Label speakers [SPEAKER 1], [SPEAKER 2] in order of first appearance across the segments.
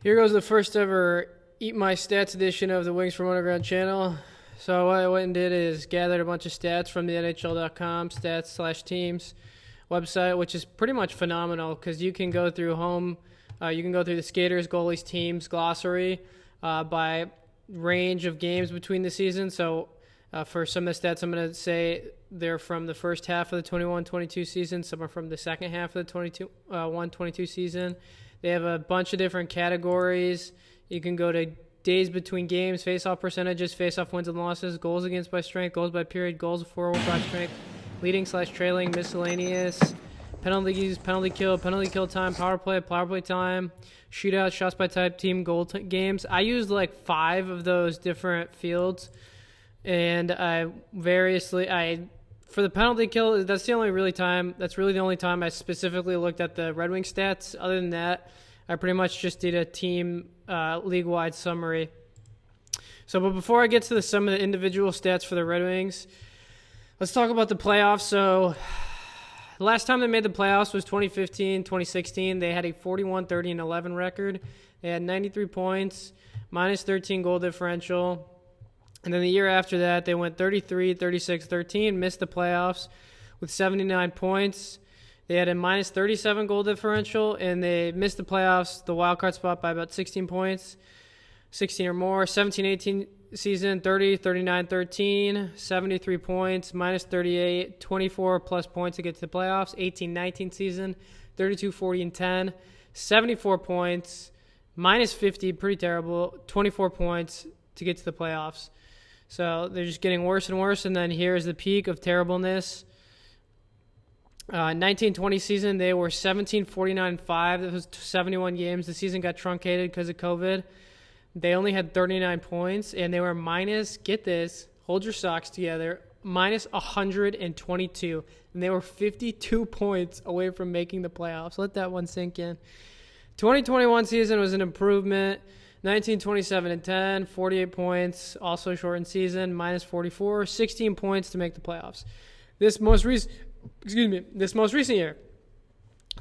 [SPEAKER 1] Here goes the first ever Eat My Stats edition of the Wings from Underground channel. So what I went and did is gathered a bunch of stats from the NHL.com stats/teams website, which is pretty much phenomenal because you can go through you can go through the skaters, goalies, teams, glossary by range of games between the seasons. So for some of the stats, I'm going to say they're from the first half of the 21-22 season. Some are from the second half of the 21-22 season. They have a bunch of different categories. You can go to days between games, face-off percentages, face-off wins and losses, goals against by strength, goals by period, goals forward by strength, leading/trailing, miscellaneous, penalties, penalty kill time, power play time, shootout, shots by type, team goal games. I used like 5 of those different fields, and for the penalty kill, that's really the only time I specifically looked at the Red Wings stats. Other than that, I pretty much just did a team league-wide summary. But before I get to some of the individual stats for the Red Wings, let's talk about the playoffs. So the last time they made the playoffs was 2015-2016. They had a 41-30-11 record. They had 93 points, minus 13 goal differential. And then the year after that, they went 33-36-13, missed the playoffs with 79 points. They had a minus 37 goal differential, and they missed the playoffs, the wild card spot, by about 16 points, 16 or more. 17-18 season, 30-39-13, 73 points, minus 38, 24-plus points to get to the playoffs. 18-19 season, 32-40-10, 74 points, minus 50, pretty terrible, 24 points to get to the playoffs. So they're just getting worse and worse, and then here's the peak of terribleness. 19-20 season, they were 17-49-5. That was 71 games. The season got truncated because of COVID. They only had 39 points, and they were minus, get this, hold your socks together, minus 122. And they were 52 points away from making the playoffs. Let that one sink in. 2021 season was an improvement. 19-27-10, 48 points, also shortened season, minus 44, 16 points to make the playoffs. This most recent year,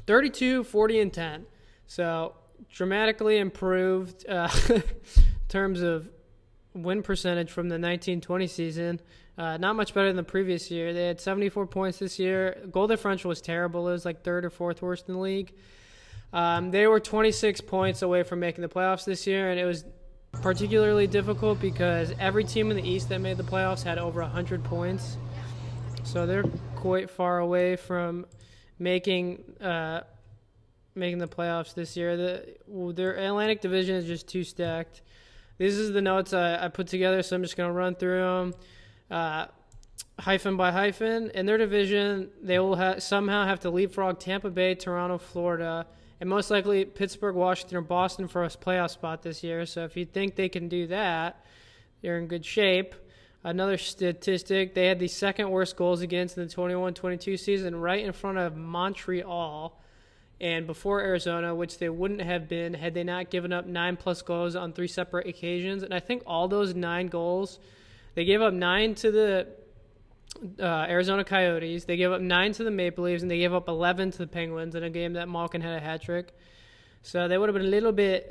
[SPEAKER 1] 32-40-10. So dramatically improved in terms of win percentage from the 19-20 season. Not much better than the previous year. They had 74 points this year. Goal differential was terrible. It was like 3rd or 4th worst in the league. They were 26 points away from making the playoffs this year, and it was particularly difficult because every team in the East that made the playoffs had over 100 points. So they're quite far away from making the playoffs this year. Their Atlantic Division is just too stacked. This is the notes I put together, so I'm just going to run through them hyphen by hyphen. In their division, they will somehow have to leapfrog Tampa Bay, Toronto, Florida, and most likely Pittsburgh, Washington, or Boston for a playoff spot this year. So if you think they can do that, you're in good shape. Another statistic, they had the 2nd worst goals against in the 21-22 season, right in front of Montreal and before Arizona, which they wouldn't have been had they not given up 9-plus goals on 3 separate occasions. And I think all those 9 goals, they gave up 9 to the Arizona Coyotes, they gave up 9 to the Maple Leafs, and they gave up 11 to the Penguins in a game that Malkin had a hat trick. So they would have been a little bit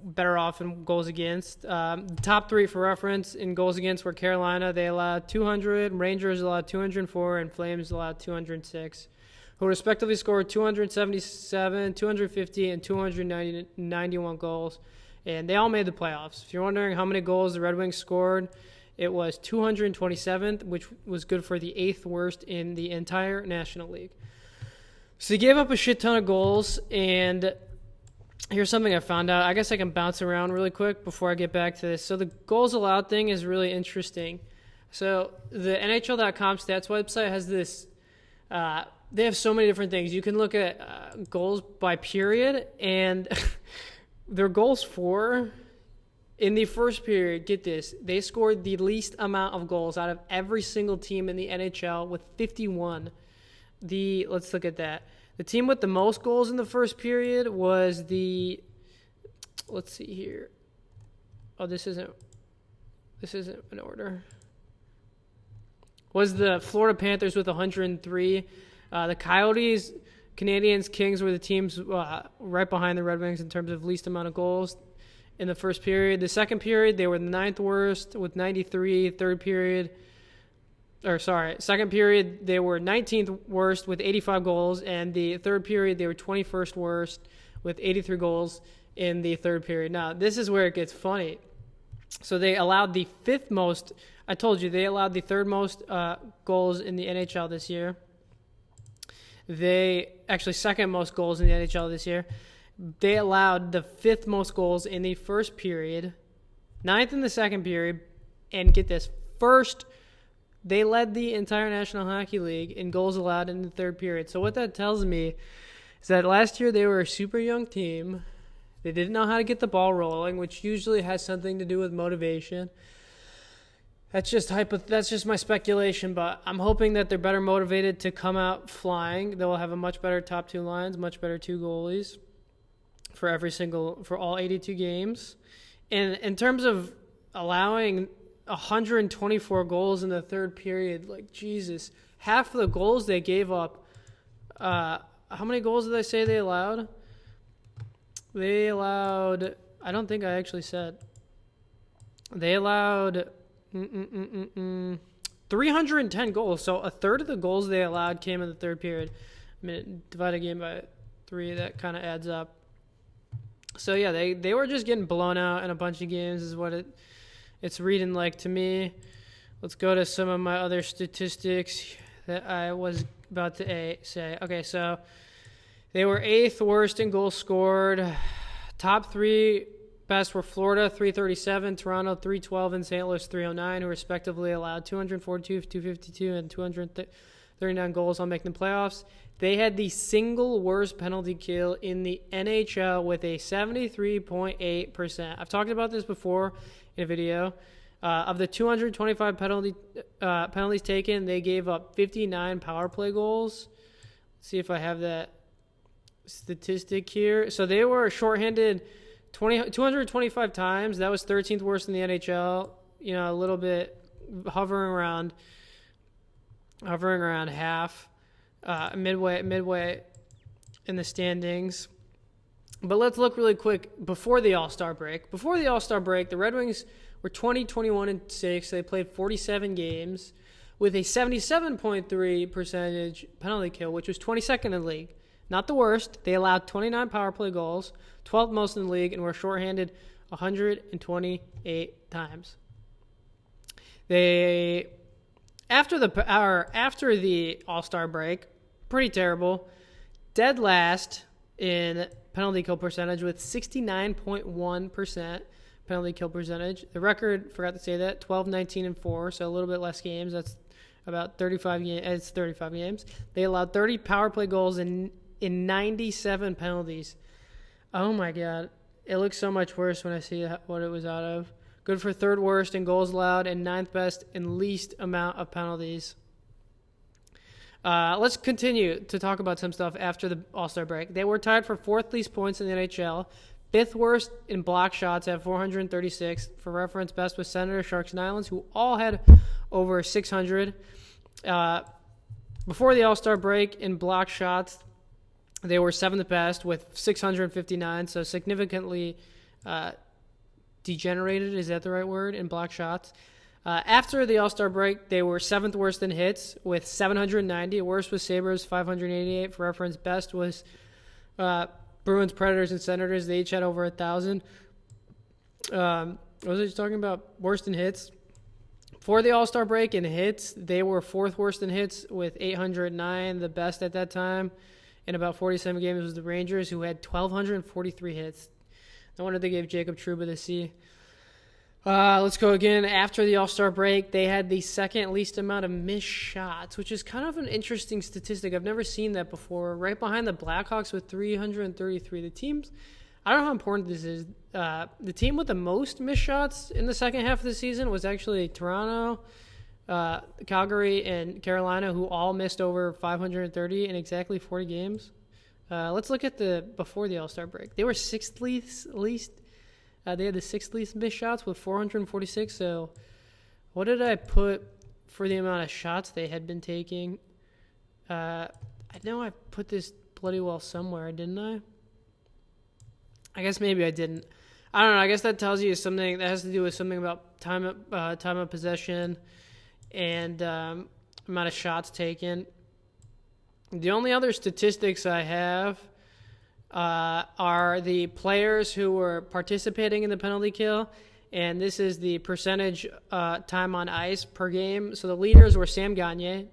[SPEAKER 1] better off in goals against. The top 3 for reference in goals against were Carolina. They allowed 200, Rangers allowed 204, and Flames allowed 206, who respectively scored 277, 250, and 291 goals. And they all made the playoffs. If you're wondering how many goals the Red Wings scored, it was 227th, which was good for the 8th worst in the entire National League. So they gave up a shit ton of goals, and here's something I found out. I guess I can bounce around really quick before I get back to this. So the goals allowed thing is really interesting. So the NHL.com stats website has this they have so many different things. You can look at goals by period, and their goals for in the first period, get this, they scored the least amount of goals out of every single team in the NHL with 51. Let's look at that. The team with the most goals in the first period was let's see here. Oh, this isn't in order. Was the Florida Panthers with 103. The Coyotes Canadiens, Kings were the teams right behind the Red Wings in terms of least amount of goals in the first period. The second period, they were the 9th worst with 93. Second period, they were 19th worst with 85 goals. And the third period, they were 21st worst with 83 goals in the third period. Now, this is where it gets funny. So they allowed the fifth most. I told you, they allowed the third most goals in the NHL this year. Second most goals in the NHL this year. They allowed the fifth most goals in the first period, 9th in the second period, and get this, they led the entire National Hockey League in goals allowed in the third period. So what that tells me is that last year they were a super young team. They didn't know how to get the ball rolling, which usually has something to do with motivation. That's just my speculation, but I'm hoping that they're better motivated to come out flying. They'll have a much better top two lines, much better two goalies for all 82 games. And in terms of allowing 124 goals in the third period, like Jesus, half of the goals they gave up. How many goals did I say they allowed? They allowed, I don't think I actually said. They allowed 310 goals. So a third of the goals they allowed came in the third period. I mean, divide a game by 3, that kind of adds up. So yeah, they were just getting blown out in a bunch of games is what it's reading like to me. Let's go to some of my other statistics that I was about to say. Okay, so they were 8th worst in goals scored. Top 3 best were Florida, 337, Toronto, 312, and St. Louis, 309, who respectively allowed 242, 252, and 239 goals on making the playoffs. They had the single worst penalty kill in the NHL with a 73.8%. I've talked about this before in a video. Of the 225 penalties taken, they gave up 59 power play goals. Let's see if I have that statistic here. So they were shorthanded 225 times. That was 13th worst in the NHL. A little bit hovering around half, midway in the standings. But let's look really quick before the All-Star break. Before the All-Star break, the Red Wings were 20-21-6. They played 47 games with a 77.3% penalty kill, which was 22nd in the league. Not the worst. They allowed 29 power play goals, 12th most in the league, and were shorthanded 128 times. They after the All-Star break, pretty terrible. Dead last in penalty kill percentage with 69.1% penalty kill percentage. The record, forgot to say that, 12-19-4, so a little bit less games. That's about 35 games. It's 35 games. They allowed 30 power play goals in 97 penalties. Oh my God. It looks so much worse when I see what it was out of. Good for third worst in goals allowed and 9th best in least amount of penalties. Let's continue to talk about some stuff after the All-Star break. They were tied for 4th least points in the NHL, 5th worst in block shots at 436. For reference, best was Senators, Sharks, and Islands, who all had over 600. Before the All-Star break in block shots, they were 7th best with 659, so significantly degenerated, is that the right word, in block shots. After the All-Star break, they were 7th worst in hits with 790. Worst was Sabres, 588. For reference, best was Bruins, Predators, and Senators. They each had over 1,000. What was I just talking about? Worst in hits. For the All-Star break in hits, they were 4th worst in hits with 809. The best at that time in about 47 games was the Rangers, who had 1,243 hits. No wonder they gave Jacob Trouba the C. Let's go again. After the All-Star break, they had the second least amount of missed shots, which is kind of an interesting statistic. I've never seen that before. Right behind the Blackhawks with 333. The teams, I don't know how important this is. The team with the most missed shots in the second half of the season was actually Toronto, Calgary, and Carolina, who all missed over 530 in exactly 40 games. Let's look at before the All-Star break. They were 6th least. They had the 6th least missed shots with 446. So what did I put for the amount of shots they had been taking? I know I put this bloody well somewhere, didn't I? I guess maybe I didn't. I don't know. I guess that tells you something that has to do with something about time of possession and amount of shots taken. The only other statistics I have are the players who were participating in the penalty kill, and this is the percentage time on ice per game. So the leaders were Sam Gagner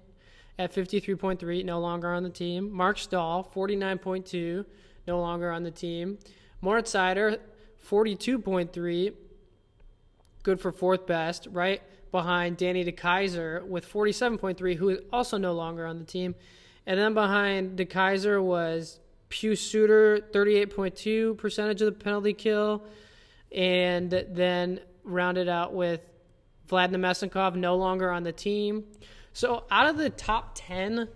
[SPEAKER 1] at 53.3, no longer on the team. Mark Stahl, 49.2, no longer on the team. Moritz Seider, 42.3, good for fourth best, right behind Danny DeKeyser with 47.3, who is also no longer on the team. And then behind DeKeyser was Pius Suter, 38.2 percentage of the penalty kill. And then rounded out with Vlad Nemesnikov, no longer on the team. So out of the top 10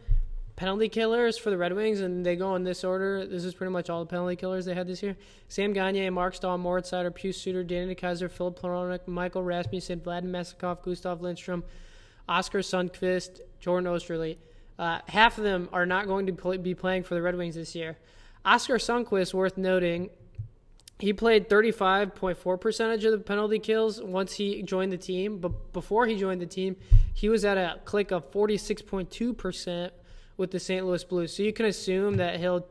[SPEAKER 1] penalty killers for the Red Wings, and they go in this order, this is pretty much all the penalty killers they had this year: Sam Gagner, Mark Stahl, Moritz Seider, Pius Suter, Danny DeKeyser, Philip Plahoniuk, Michael Rasmussen, Vlad Nemesnikov, Gustav Lindstrom, Oskar Sundqvist, Jordan Osterley. Half of them are not going to be playing for the Red Wings this year. Oskar Sundqvist, worth noting, he played 35.4% of the penalty kills once he joined the team. But before he joined the team, he was at a click of 46.2% with the St. Louis Blues. So you can assume that he'll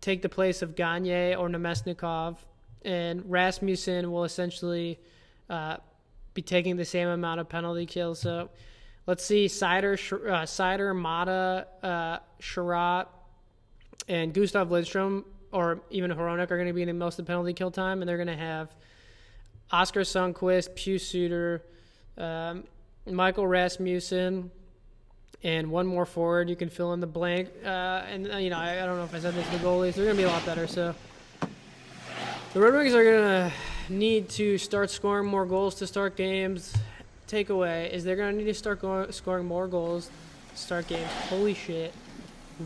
[SPEAKER 1] take the place of Gagner or Nemesnikov, and Rasmussen will essentially be taking the same amount of penalty kills. So let's see, Seider, Mata, Sherratt, and Gustav Lindstrom, or even Hronek, are going to be in most of the penalty kill time, and they're going to have Oskar Sundqvist, Pius Suter, Michael Rasmussen, and one more forward. You can fill in the blank. I don't know if I said this to the goalies. They're going to be a lot better. So the Red Wings are going to need to start scoring more goals to start games. Takeaway is they're going to need to start scoring more goals to start games. Holy shit.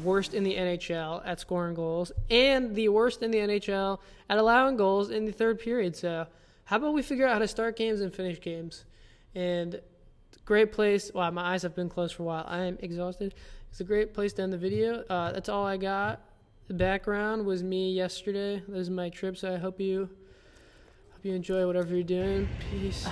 [SPEAKER 1] Worst in the NHL at scoring goals, and the worst in the NHL at allowing goals in the third period. So how about we figure out how to start games and finish games? And great place. Wow, my eyes have been closed for a while. I am exhausted. It's a great place to end the video. That's all I got. The background was me yesterday. This is my trip, so I hope you enjoy whatever you're doing. Peace.